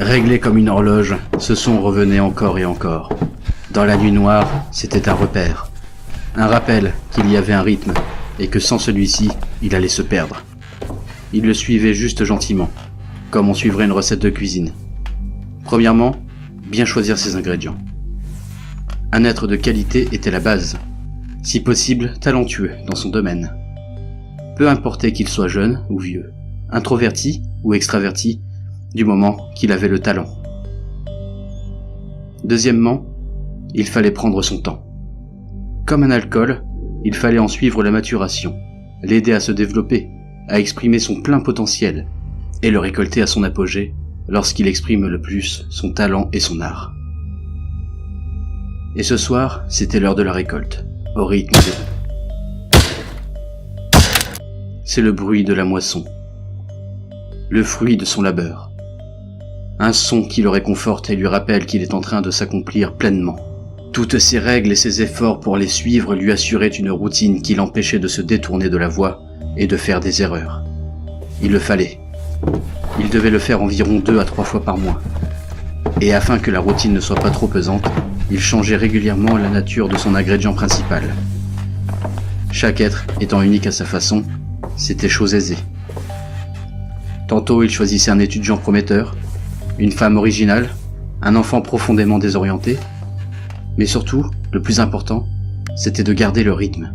Réglé comme une horloge, ce son revenait encore et encore. Dans la nuit noire, c'était un repère. Un rappel qu'il y avait un rythme, et que sans celui-ci, il allait se perdre. Il le suivait juste gentiment, comme on suivrait une recette de cuisine. Premièrement, bien choisir ses ingrédients. Un être de qualité était la base, si possible talentueux dans son domaine. Peu importait qu'il soit jeune ou vieux, introverti ou extraverti, du moment qu'il avait le talent. Deuxièmement, il fallait prendre son temps. Comme un alcool, il fallait en suivre la maturation, l'aider à se développer, à exprimer son plein potentiel, et le récolter à son apogée lorsqu'il exprime le plus son talent et son art. Et ce soir, c'était l'heure de la récolte, au rythme de... C'est le bruit de la moisson, le fruit de son labeur. Un son qui le réconforte et lui rappelle qu'il est en train de s'accomplir pleinement. Toutes ses règles et ses efforts pour les suivre lui assuraient une routine qui l'empêchait de se détourner de la voie et de faire des erreurs. Il le fallait. Il devait le faire environ 2 à 3 fois par mois. Et afin que la routine ne soit pas trop pesante, il changeait régulièrement la nature de son ingrédient principal. Chaque être étant unique à sa façon, c'était chose aisée. Tantôt il choisissait un étudiant prometteur, une femme originale, un enfant profondément désorienté, mais surtout, le plus important, c'était de garder le rythme,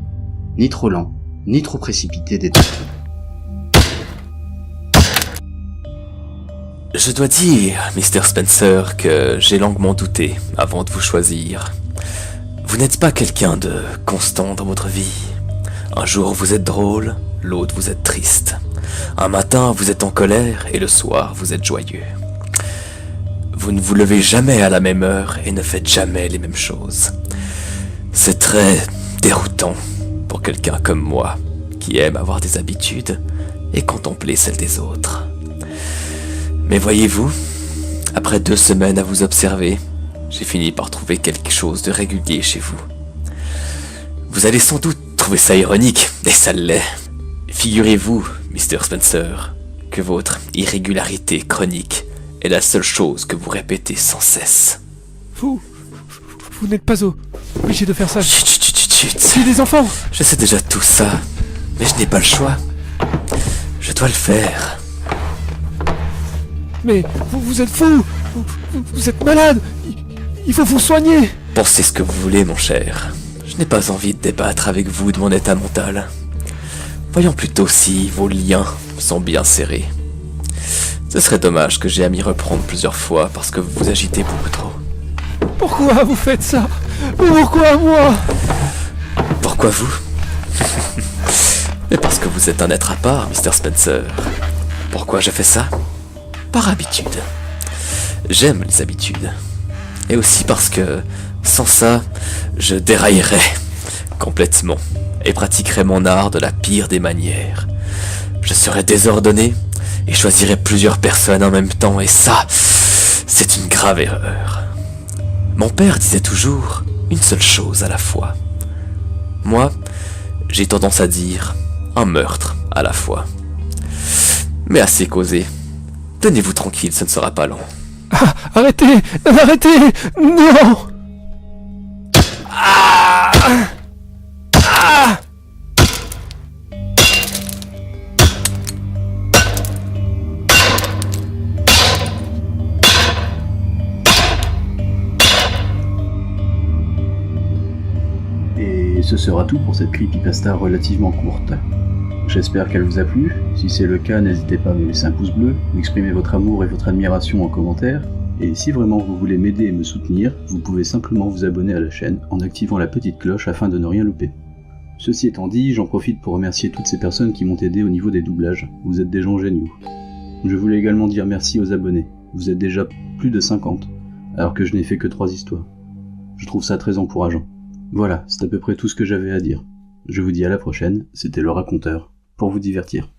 ni trop lent, ni trop précipité des temps. Je dois dire, Mr. Spencer, que j'ai longuement douté avant de vous choisir. Vous n'êtes pas quelqu'un de constant dans votre vie. Un jour vous êtes drôle, l'autre vous êtes triste. Un matin vous êtes en colère et le soir vous êtes joyeux. Vous ne vous levez jamais à la même heure et ne faites jamais les mêmes choses. C'est très déroutant pour quelqu'un comme moi, qui aime avoir des habitudes et contempler celles des autres. Mais voyez-vous, après 2 semaines à vous observer, j'ai fini par trouver quelque chose de régulier chez vous. Vous allez sans doute trouver ça ironique, et ça l'est. Figurez-vous, Mr. Spencer, que votre irrégularité chronique est la seule chose que vous répétez sans cesse. Vous n'êtes pas obligé de faire ça. Chut, chut, chut, chut. C'est des enfants. Je sais déjà tout ça, mais je n'ai pas le choix. Je dois le faire. Mais vous êtes fou. Vous êtes malade. Il faut vous soigner. Pensez ce que vous voulez, mon cher. Je n'ai pas envie de débattre avec vous de mon état mental. Voyons plutôt si vos liens sont bien serrés. Ce serait dommage que j'ai à m'y reprendre plusieurs fois parce que vous vous agitez beaucoup trop. Pourquoi vous faites ça? Pourquoi moi? Pourquoi vous? Mais parce que vous êtes un être à part, Mr. Spencer. Pourquoi je fais ça? Par habitude. J'aime les habitudes. Et aussi parce que, sans ça, je déraillerais complètement et pratiquerais mon art de la pire des manières. Je serais désordonné et choisirais plusieurs personnes en même temps, et ça, c'est une grave erreur. Mon père disait toujours une seule chose à la fois. Moi, j'ai tendance à dire un meurtre à la fois. Mais assez causé. Tenez-vous tranquille, ce ne sera pas long. Ah, arrêtez! Arrêtez! Non! Ah! Ah! Et ce sera tout pour cette creepypasta relativement courte. J'espère qu'elle vous a plu. Si c'est le cas, n'hésitez pas à me laisser un pouce bleu, ou exprimer votre amour et votre admiration en commentaire. Et si vraiment vous voulez m'aider et me soutenir, vous pouvez simplement vous abonner à la chaîne en activant la petite cloche afin de ne rien louper. Ceci étant dit, j'en profite pour remercier toutes ces personnes qui m'ont aidé au niveau des doublages. Vous êtes des gens géniaux. Je voulais également dire merci aux abonnés. Vous êtes déjà plus de 50, alors que je n'ai fait que 3 histoires. Je trouve ça très encourageant. Voilà, c'est à peu près tout ce que j'avais à dire. Je vous dis à la prochaine, c'était le raconteur, pour vous divertir.